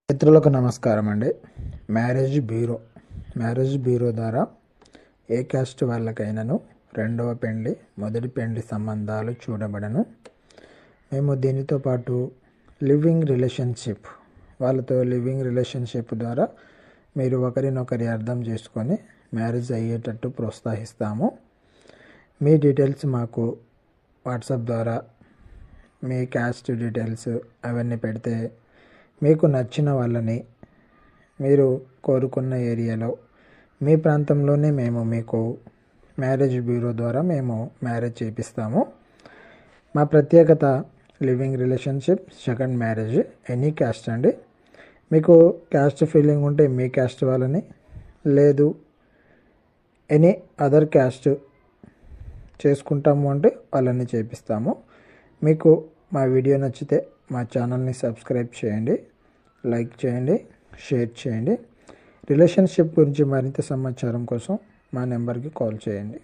మిత్రులకు నమస్కారం అండి. మ్యారేజ్ బ్యూరో ద్వారా ఏ క్యాస్ట్ వాళ్ళకైనాను రెండవ పెండ్లి మొదటి పెండ్లి సంబంధాలు చూడబడను. మేము దీనితో పాటు లివింగ్ రిలేషన్షిప్ ద్వారా మీరు ఒకరినొకరి అర్థం చేసుకొని మ్యారేజ్ అయ్యేటట్టు ప్రోత్సహిస్తాము. మీ డీటెయిల్స్ మాకు వాట్సాప్ ద్వారా మీ క్యాస్ట్ డీటెయిల్స్ అవన్నీ పెడితే మీకు నచ్చిన వాళ్ళని మీరు కోరుకున్న ఏరియాలో మీ ప్రాంతంలోనే మేము మీకు మ్యారేజ్ బ్యూరో ద్వారా మేము మ్యారేజ్ చేపిస్తాము. మా ప్రత్యేకత living relationship, second marriage, any caste అండి. మీకు క్యాస్ట్ ఫీలింగ్ ఉంటే మీ క్యాస్ట్ వాళ్ళని, లేదు ఎనీ అదర్ క్యాస్ట్ చేసుకుంటాము అంటే వాళ్ళని చేపిస్తాము. మీకు మా వీడియో నచ్చితే మా ఛానల్ని సబ్స్క్రైబ్ చేయండి, లైక్ చేయండి, షేర్ చేయండి. రిలేషన్షిప్ గురించి మరింత సమాచారం కోసం మా నెంబర్కి కాల్ చేయండి.